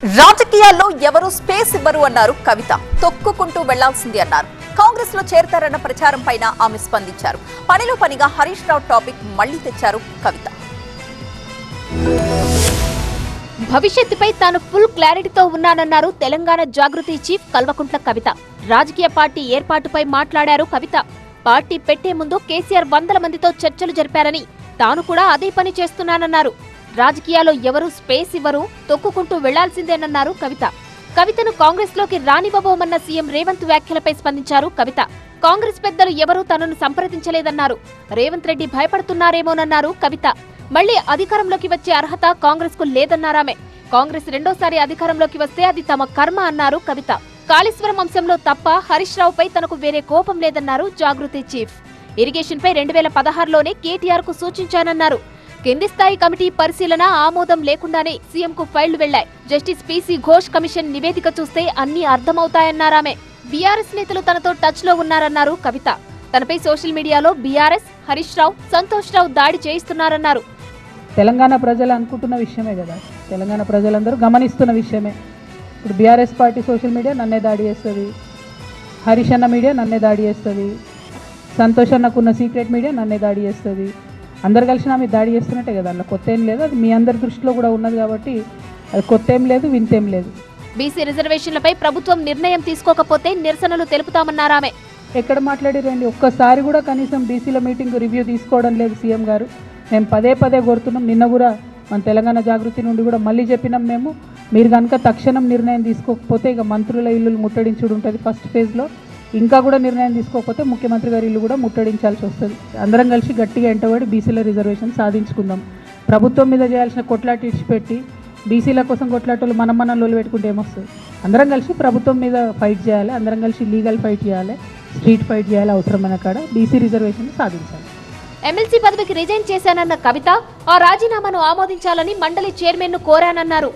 రాజకీయాల్లో ఎవరు స్పేస్ ఇవ్వరు అన్నారు కవిత. తొక్కుకుంటూ వెళ్లాల్సింది అన్నారు. కాంగ్రెస్ లో చేరతారన్న ప్రచారం పైన ఆమె స్పందించారు. పనిలో పనిగా హరీష్ రావు టాపిక్ మళ్లీ తెచ్చారు కవిత. భవిష్యత్తుపై తాను ఫుల్ క్లారిటీతో ఉన్నానన్నారు తెలంగాణ జాగృతి చీఫ్ కల్వకుంట్ల కవిత. రాజకీయ పార్టీ ఏర్పాటుపై మాట్లాడారు కవిత. పార్టీ పెట్టే ముందు కేసీఆర్ వందల మందితో చర్చలు జరిపారని, తాను కూడా అదే పని చేస్తున్నానన్నారు. రాజకీయాల్లో ఎవరూ స్పేస్ ఇవ్వరు, తొక్కుకుంటూ వెళ్లాల్సిందేనన్నారు కవిత. కవితను కాంగ్రెస్ లోకి రానివ్వబోమన్న సీఎం రేవంత్ వ్యాఖ్యలపై స్పందించారు కవిత. కాంగ్రెస్ పెద్దలు ఎవరూ తనను సంప్రదించలేదన్నారు. రేవంత్ రెడ్డి భయపడుతున్నారేమోనన్నారు కవిత. మళ్లీ అధికారంలోకి వచ్చే అర్హత కాంగ్రెస్ కు లేదన్నారామె. కాంగ్రెస్ రెండోసారి అధికారంలోకి వస్తే అది తమ కర్మ అన్నారు కవిత. కాళేశ్వరం అంశంలో తప్ప హరీష్ రావుపై తనకు వేరే కోపం లేదన్నారు జాగృతి చీఫ్. ఇరిగేషన్ పై 2016లోనే కేటీఆర్ కు సూచించానన్నారు. కింది స్థాయి కమిటీ పరిశీలన ఆమోదం లేకుండానే సీఎంకు ఫైళ్లు వెళ్లాయి. జస్టిస్ పీసీ ఘోష్ కమిషన్ నివేదిక చూస్తే అన్ని అర్థమవుతాయన్నారామె. బీఆర్ఎస్ నేతలు తనతో టచ్ లో ఉన్నారన్నారు కవిత. తనపై సోషల్ మీడియాలో బీఆర్ఎస్, హరీష్ రావు, సంతోష్ రావు దాడి చేయిస్తున్నారన్నారు. తెలంగాణ ప్రజలు అనుకుంటున్న విషయమే కదా, తెలంగాణ ప్రజలందరూ గమనిస్తున్న విషయమే. ఇప్పుడు బీఆర్ఎస్ పార్టీ సోషల్ మీడియా నన్నే దాడి చేస్తుంది, హరీష్ అన్న మీడియా నన్నే దాడి చేస్తుంది, సంతోష్ అన్నకున్న సీక్రెట్ మీడియా నన్నే దాడి చేస్తుంది. అందరు కలిసి నా మీద దాడి చేస్తున్నట్టే కదా, అందులో కొత్త ఏం లేదు. అది మీ అందరి దృష్టిలో కూడా ఉన్నది కాబట్టి అది కొత్త ఏం లేదు, వింతేం లేదు. బీసీ రిజర్వేషన్లపై ప్రభుత్వం నిర్ణయం తీసుకోకపోతే నిరసనలు తెలుపుతామన్నారామె. ఎక్కడ మాట్లాడిరండి, ఒక్కసారి కూడా కనీసం బీసీల మీటింగ్ రివ్యూ తీసుకోవడం లేదు సీఎం గారు. మేము పదే కోరుతున్నాం. నిన్న కూడా మన తెలంగాణ జాగృతి నుండి కూడా మళ్ళీ చెప్పినాం మేము, మీరు కనుక తక్షణం నిర్ణయం తీసుకోకపోతే ఇక మంత్రుల ఇల్లు ముట్టడించుడు ఉంటుంది ఫస్ట్ ఫేజ్లో. ఇంకా కూడా నిర్ణయం తీసుకోకపోతే ముఖ్యమంత్రి గారి ఇల్లు కూడా ముట్టడించాల్సి వస్తుంది. అందరం కలిసి గట్టిగా ఎంటబడి బీసీల రిజర్వేషన్ సాధించుకుందాం. ప్రభుత్వం మీద చేయాల్సిన కొట్లాట ఇచ్చిపెట్టి బీసీల కోసం కొట్లాటలు మనం లోలు పెట్టుకుంటే ఏమొస్తుంది? అందరం కలిసి ప్రభుత్వం మీద ఫైట్ చేయాలి, అందరం కలిసి లీగల్ ఫైట్ చేయాలి, స్ట్రీట్ ఫైట్ చేయాలి. అవసరమైన కాడ బీసీ రిజర్వేషన్ సాధించాలి. ఎమ్మెల్సీ పదవికి రిజైన్ చేశానన్న కవిత ఆ రాజీనామాను ఆమోదించాలని మండలి చైర్మన్ ను కోరానన్నారు.